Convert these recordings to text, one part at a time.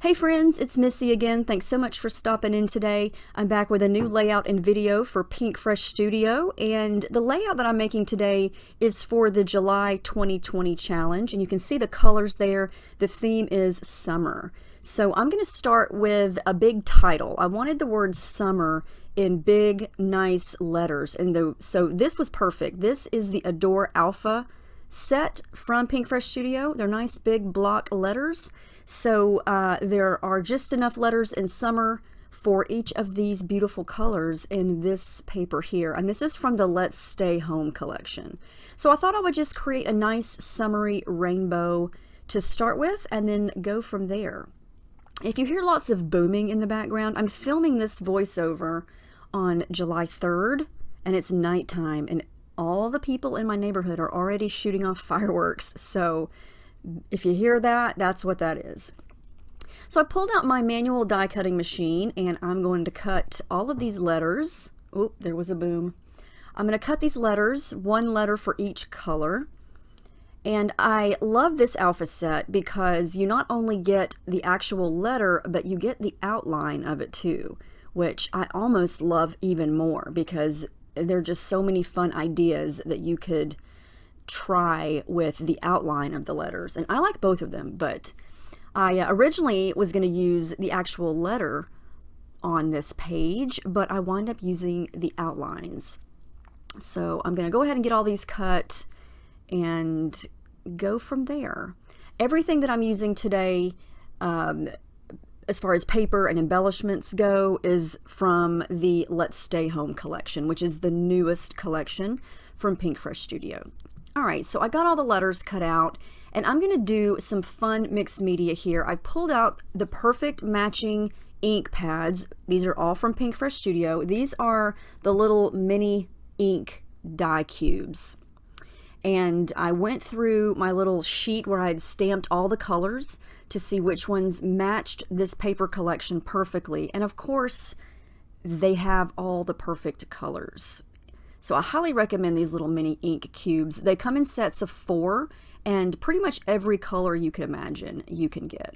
Hey friends, it's Missy again. Thanks so much for stopping in today. I'm back with a new layout and video for Pinkfresh Studio, and the layout that I'm making today is for the July 2020 challenge, and you can see the colors there. The theme is summer. So I'm going to start with a big title. I wanted the word summer in big, nice letters, and so this was perfect. This is the Adore Alpha set from Pinkfresh Studio. They're nice big block letters. So there are just enough letters in summer for each of these beautiful colors in this paper here. And this is from the Let's Stay Home collection. So I thought I would just create a nice summery rainbow to start with and then go from there. If you hear lots of booming in the background, I'm filming this voiceover on July 3rd, and it's nighttime, and all the people in my neighborhood are already shooting off fireworks. So if you hear that, that's what that is. So I pulled out my manual die cutting machine, and I'm going to cut all of these letters. Oh, there was a boom. I'm going to cut these letters, one letter for each color. And I love this alpha set because you not only get the actual letter, but you get the outline of it too, which I almost love even more because there are just so many fun ideas that you could try with the outline of the letters. And I like both of them, but I originally was going to use the actual letter on this page, but I wind up using the outlines. So I'm going to go ahead and get all these cut and go from there. Everything that I'm using today, as far as paper and embellishments go, is from the Let's Stay Home collection, which is the newest collection from Pinkfresh Studio. All right, so I got all the letters cut out, and I'm going to do some fun mixed media here. I pulled out the perfect matching ink pads. These are all from Pinkfresh Studio. These are the little mini ink die cubes. And I went through my little sheet where I had stamped all the colors to see which ones matched this paper collection perfectly. And of course, they have all the perfect colors. So I highly recommend these little mini ink cubes. They come in sets of 4, and pretty much every color you could imagine you can get.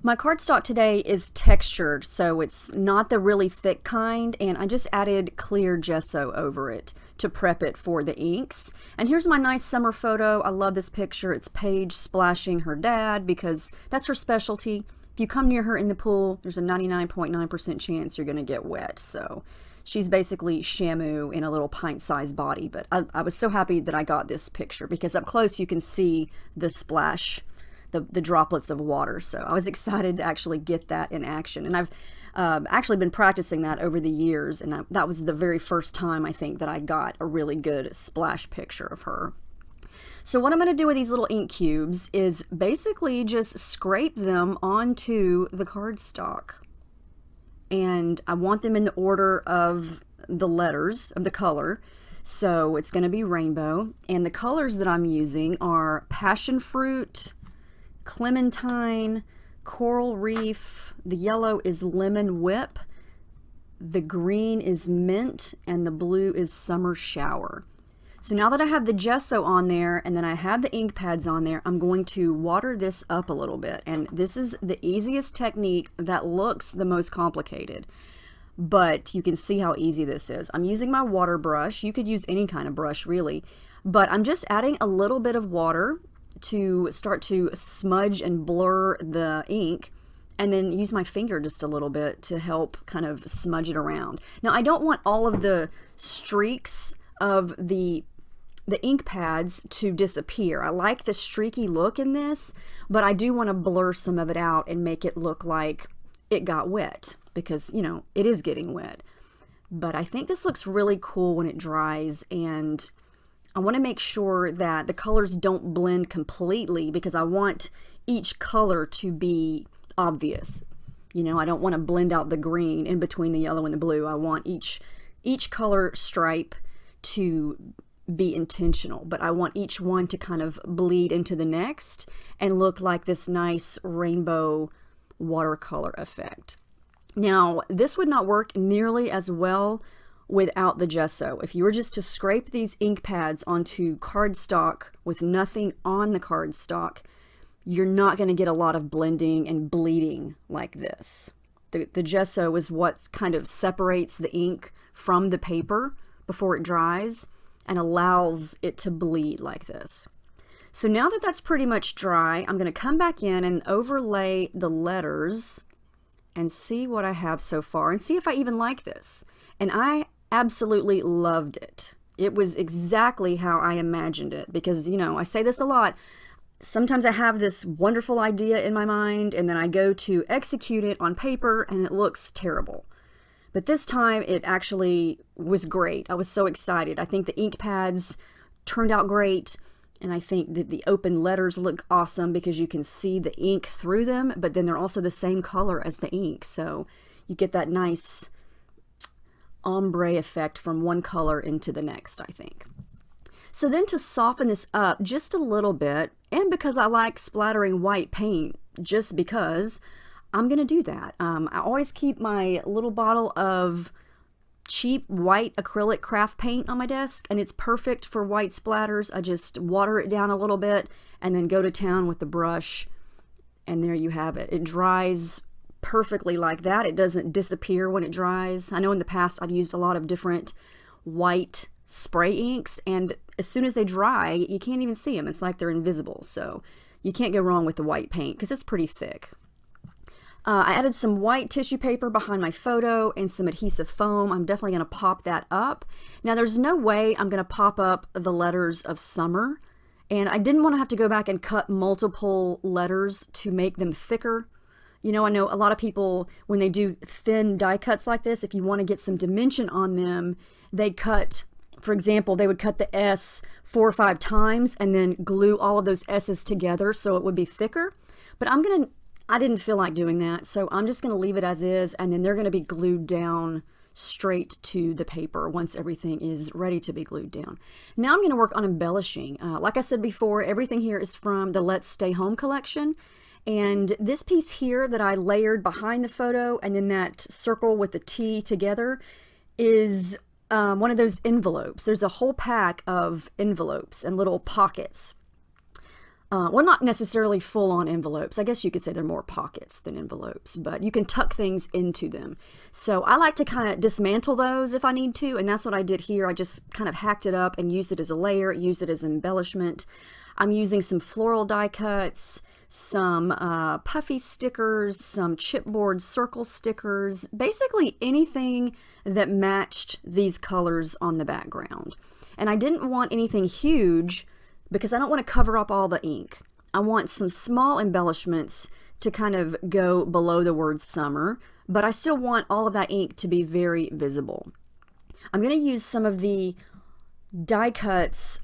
My cardstock today is textured, so it's not the really thick kind, and I just added clear gesso over it to prep it for the inks. And here's my nice summer photo. I love this picture. It's Paige splashing her dad because that's her specialty. If you come near her in the pool, there's a 99.9% chance you're going to get wet. So she's basically Shamu in a little pint-sized body. But I was so happy that I got this picture because up close you can see the splash, the droplets of water. So I was excited to actually get that in action. And I've actually been practicing that over the years, and that was the very first time I think that I got a really good splash picture of her. So what I'm going to do with these little ink cubes is basically just scrape them onto the cardstock. And I want them in the order of the letters, of the color. So it's going to be rainbow. And the colors that I'm using are passion fruit, clementine, coral reef, the yellow is lemon whip, the green is mint, and the blue is summer shower. So now that I have the gesso on there and then I have the ink pads on there, I'm going to water this up a little bit. And this is the easiest technique that looks the most complicated, but you can see how easy this is. I'm using my water brush. You could use any kind of brush really, but I'm just adding a little bit of water to start to smudge and blur the ink, and then use my finger just a little bit to help kind of smudge it around. Now I don't want all of the streaks of the ink pads to disappear. I like the streaky look in this, but I do want to blur some of it out and make it look like it got wet because, you know, it is getting wet. But I think this looks really cool when it dries, and I want to make sure that the colors don't blend completely because I want each color to be obvious. You know, I don't want to blend out the green in between the yellow and the blue. I want each color stripe to be intentional, but I want each one to kind of bleed into the next and look like this nice rainbow watercolor effect. Now, this would not work nearly as well without the gesso. If you were just to scrape these ink pads onto cardstock with nothing on the cardstock, you're not going to get a lot of blending and bleeding like this. The gesso is what kind of separates the ink from the paper before it dries and allows it to bleed like this. So now that that's pretty much dry, I'm going to come back in and overlay the letters and see what I have so far and see if I even like this. And I absolutely loved it. It was exactly how I imagined it because, you know, I say this a lot. Sometimes I have this wonderful idea in my mind and then I go to execute it on paper and it looks terrible. But this time it actually was great. I was so excited. I think the ink pads turned out great. And I think that the open letters look awesome because you can see the ink through them, but then they're also the same color as the ink. So you get that nice ombre effect from one color into the next, I think. So then to soften this up just a little bit, and because I like splattering white paint, just because, I'm going to do that. I always keep my little bottle of cheap white acrylic craft paint on my desk, and it's perfect for white splatters. I just water it down a little bit and then go to town with the brush, and there you have it. It dries perfectly like that. It doesn't disappear when it dries. I know in the past I've used a lot of different white spray inks, and as soon as they dry, you can't even see them. It's like they're invisible. So you can't go wrong with the white paint because it's pretty thick. I added some white tissue paper behind my photo and some adhesive foam. I'm definitely going to pop that up. Now there's no way I'm going to pop up the letters of summer, and I didn't want to have to go back and cut multiple letters to make them thicker. You know, I know a lot of people, when they do thin die cuts like this, if you want to get some dimension on them, they cut, for example, they would cut the S 4 or 5 times and then glue all of those S's together so it would be thicker. But I didn't feel like doing that, so I'm just going to leave it as is, and then they're going to be glued down straight to the paper once everything is ready to be glued down. Now I'm going to work on embellishing. Like I said before, everything here is from the Let's Stay Home collection, and this piece here that I layered behind the photo and then that circle with the T together is one of those envelopes. There's a whole pack of envelopes and little pockets. Well, not necessarily full-on envelopes. I guess you could say they're more pockets than envelopes, but you can tuck things into them. So I like to kind of dismantle those if I need to, and that's what I did here. I just kind of hacked it up and used it as a layer, used it as embellishment. I'm using some floral die cuts, some puffy stickers, some chipboard circle stickers, basically anything that matched these colors on the background. And I didn't want anything huge, because I don't want to cover up all the ink. I want some small embellishments to kind of go below the word summer, but I still want all of that ink to be very visible. I'm going to use some of the die cuts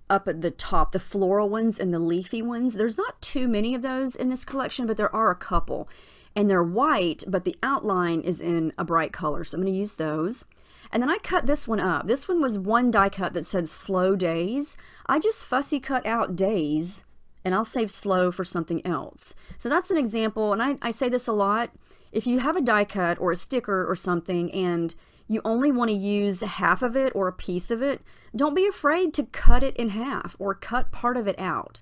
up at the top, the floral ones and the leafy ones. There's not too many of those in this collection, but there are a couple. And they're white, but the outline is in a bright color, so I'm going to use those. And then I cut this one up. This one was one die cut that said slow days. I just fussy cut out days, and I'll save slow for something else. So that's an example, and I say this a lot. If you have a die cut or a sticker or something and you only want to use half of it or a piece of it, don't be afraid to cut it in half or cut part of it out.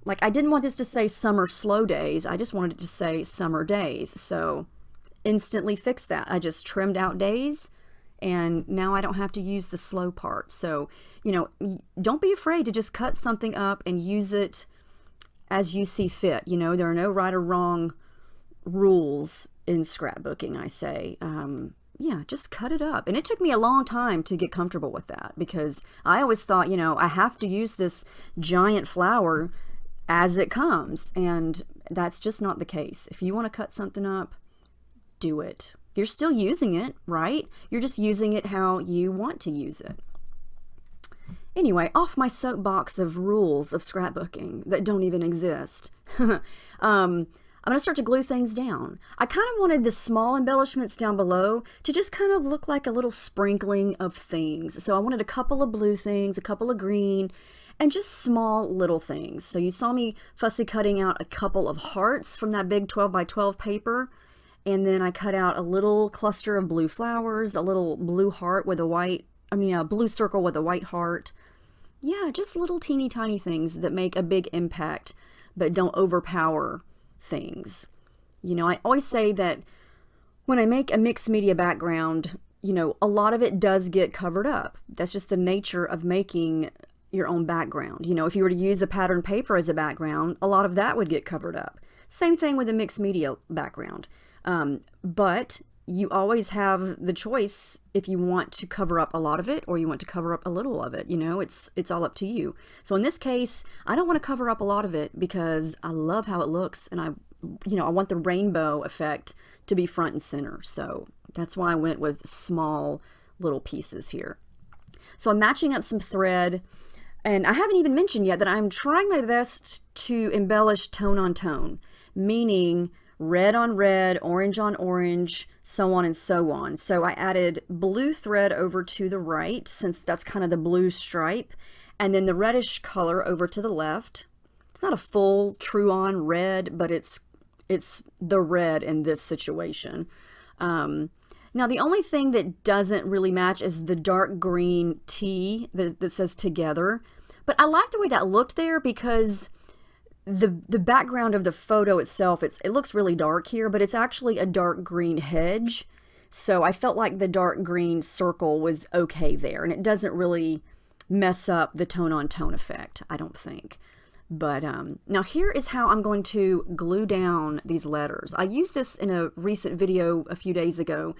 Like, I didn't want this to say summer slow days. I just wanted it to say summer days. So instantly fix that. I just trimmed out days, and now I don't have to use the slow part. So, you know, don't be afraid to just cut something up and use it as you see fit. You know, there are no right or wrong rules in scrapbooking, I say. Yeah, just cut it up. And it took me a long time to get comfortable with that, because I always thought, you know, I have to use this giant flower as it comes, and that's just not the case. If you want to cut something up, do it. You're still using it, right? You're just using it how you want to use it. Anyway, off my soapbox of rules of scrapbooking that don't even exist. I'm going to start to glue things down. I kind of wanted the small embellishments down below to just kind of look like a little sprinkling of things. So I wanted a couple of blue things, a couple of green, and just small little things. So you saw me fussy cutting out a couple of hearts from that big 12 by 12 paper. And then I cut out a little cluster of blue flowers, a little blue heart with a white, a blue circle with a white heart. Yeah, just little teeny tiny things that make a big impact. but don't overpower things. You know, I always say that when I make a mixed media background, you know, a lot of it does get covered up. That's just the nature of making your own background. You know, if you were to use a pattern paper as a background, a lot of that would get covered up. Same thing with a mixed media background. But you always have the choice if you want to cover up a lot of it or you want to cover up a little of it. You know, it's all up to you. So in this case, I don't want to cover up a lot of it because I love how it looks, and I want the rainbow effect to be front and center. So that's why I went with small little pieces here. So I'm matching up some thread, and I haven't even mentioned yet that I'm trying my best to embellish tone on tone, meaning red on red, orange on orange, so on and so on. So I added blue thread over to the right, since that's kind of the blue stripe, and then the reddish color over to the left. It's not a full true on red, but it's the red in this situation. Now the only thing that doesn't really match is the dark green T that says together, but I like the way that looked there because the background of the photo itself, it looks really dark here, but it's actually a dark green hedge. So I felt like the dark green circle was okay there, and it doesn't really mess up the tone on tone effect, I don't think. But now here is how I'm going to glue down these letters. I used this in a recent video a few days ago.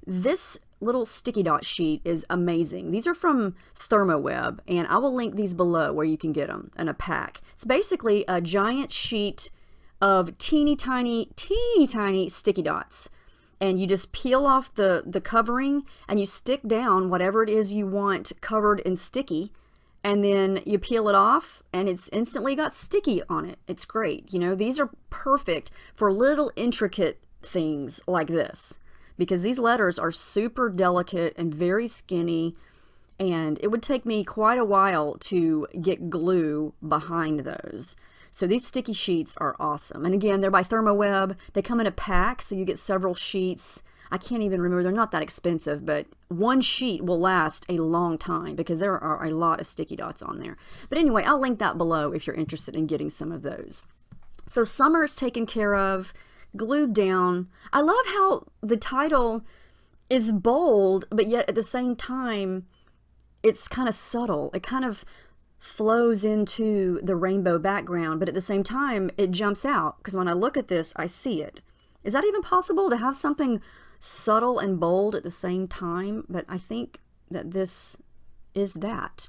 This little sticky dot sheet is amazing. These are from ThermoWeb, and I will link these below where you can get them in a pack. It's basically a giant sheet of teeny tiny sticky dots, and you just peel off the covering and you stick down whatever it is you want covered in sticky, and then you peel it off and it's instantly got sticky on it. It's great. You know, these are perfect for little intricate things like this, because these letters are super delicate and very skinny, and it would take me quite a while to get glue behind those. So these sticky sheets are awesome. And again, they're by ThermoWeb. They come in a pack, so you get several sheets. I can't even remember, they're not that expensive, but one sheet will last a long time because there are a lot of sticky dots on there. But anyway, I'll link that below if you're interested in getting some of those. So summer's taken care of, glued down. I love how the title is bold, but yet at the same time, it's kind of subtle. It kind of flows into the rainbow background, but at the same time, it jumps out because when I look at this, I see it. Is that even possible to have something subtle and bold at the same time? But I think that this is that.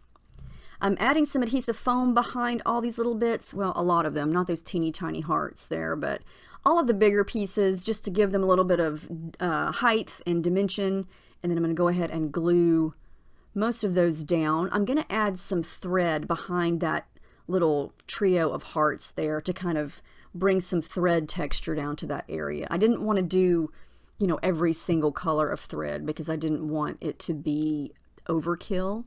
I'm adding some adhesive foam behind all these little bits. Well, a lot of them, not those teeny tiny hearts there, but all of the bigger pieces just to give them a little bit of height and dimension. And then I'm going to go ahead and glue most of those down. I'm going to add some thread behind that little trio of hearts there to kind of bring some thread texture down to that area. I didn't want to do, you know, every single color of thread because I didn't want it to be overkill.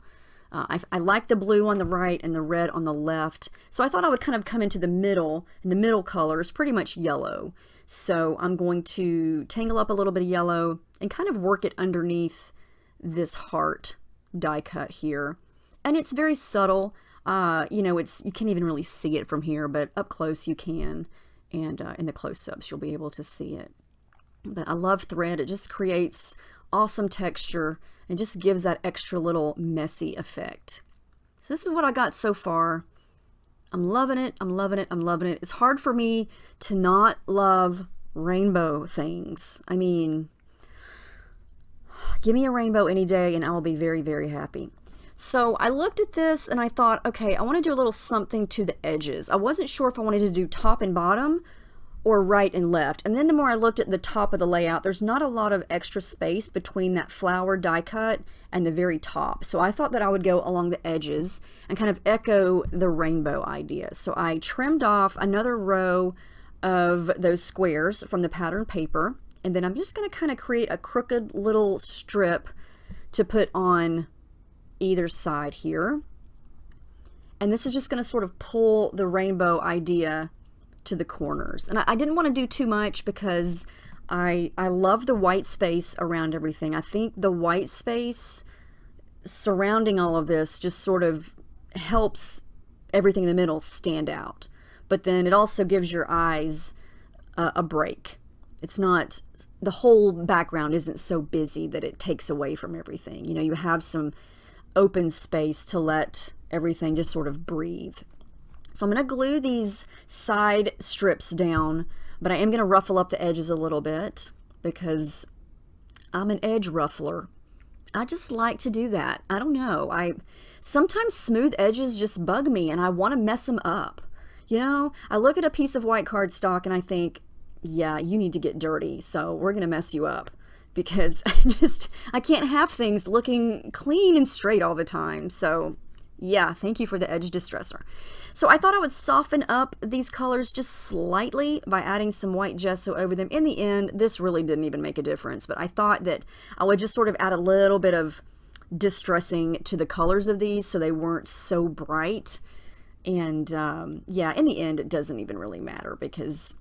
I like the blue on the right and the red on the left, so I thought I would kind of come into the middle, and the middle color is pretty much yellow. So I'm going to tangle up a little bit of yellow and kind of work it underneath this heart die cut here. And it's very subtle. You know, you can't even really see it from here, but up close you can, and in the close-ups you'll be able to see it. But I love thread. It just creates awesome texture and just gives that extra little messy effect. So this is what I got so far. I'm loving it. I'm loving it. I'm loving it. It's hard for me to not love rainbow things. I mean, give me a rainbow any day and I will be very, very happy. So I looked at this and I thought, okay, I want to do a little something to the edges. I wasn't sure if I wanted to do top and bottom or right and left. And then the more I looked at the top of the layout, there's not a lot of extra space between that flower die cut and the very top. So I thought that I would go along the edges and kind of echo the rainbow idea. So I trimmed off another row of those squares from the pattern paper, and then I'm just going to kind of create a crooked little strip to put on either side here. And this is just going to sort of pull the rainbow idea to the corners. And I didn't want to do too much because I love the white space around everything. I think the white space surrounding all of this just sort of helps everything in the middle stand out. but then it also gives your eyes a break. It's not, the whole background isn't so busy that it takes away from everything. You know, you have some open space to let everything just sort of breathe. So I'm going to glue these side strips down, but I am going to ruffle up the edges a little bit because I'm an edge ruffler. I just like to do that. I don't know. Sometimes smooth edges just bug me and I want to mess them up. You know, I look at a piece of white cardstock and I think, yeah, you need to get dirty, so we're going to mess you up, because I can't have things looking clean and straight all the time. So yeah, thank you for the edge distressor. So I thought I would soften up these colors just slightly by adding some white gesso over them. In the end, this really didn't even make a difference, but I thought that I would just sort of add a little bit of distressing to the colors of these so they weren't so bright. And yeah, in the end, it doesn't even really matter because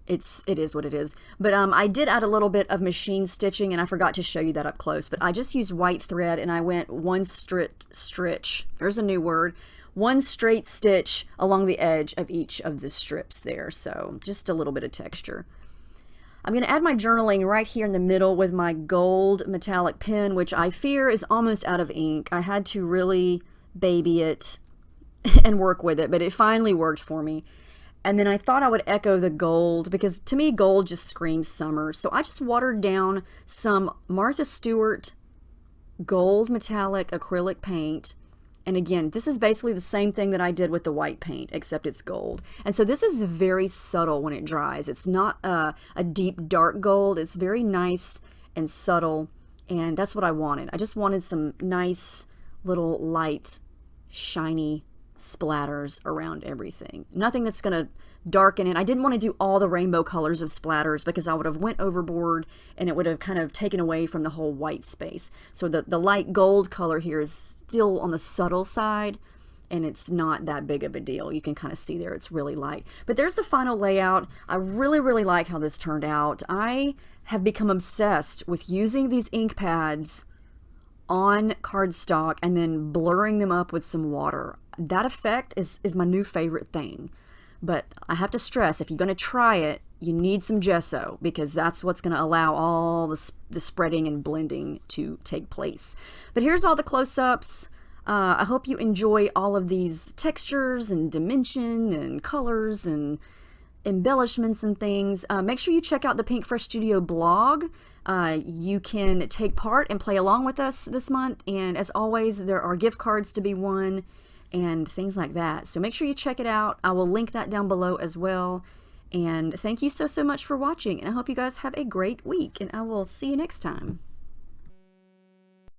it is what it is. But I did add a little bit of machine stitching, and I forgot to show you that up close, but I just used white thread and I went one stitch, there's a new word, one straight stitch along the edge of each of the strips there. So just a little bit of texture. I'm going to add my journaling right here in the middle with my gold metallic pen, which I fear is almost out of ink. I had to really baby it and work with it, but it finally worked for me. And then I thought I would echo the gold because to me gold just screams summer. So I just watered down some Martha Stewart gold metallic acrylic paint. And again, this is basically the same thing that I did with the white paint, except it's gold. And so this is very subtle when it dries. It's not a deep dark gold. It's very nice and subtle. And that's what I wanted. I just wanted some nice little light, shiny splatters around everything. Nothing that's going to darken it. I didn't want to do all the rainbow colors of splatters because I would have went overboard and it would have kind of taken away from the whole white space. So the light gold color here is still on the subtle side and it's not that big of a deal. You can kind of see there it's really light. But there's the final layout. I really, really like how this turned out. I have become obsessed with using these ink pads on cardstock and then blurring them up with some water. That effect is my new favorite thing. But I have to stress, if you're going to try it, you need some gesso because that's what's going to allow all the spreading and blending to take place. But here's all the close-ups. I hope you enjoy all of these textures and dimension and colors and embellishments and things. Make sure you check out the Pinkfresh Studio blog. You can take part and play along with us this month. And as always, there are gift cards to be won and things like that. So make sure you check it out. I will link that down below as well. And thank you so much for watching. And I hope you guys have a great week. And I will see you next time.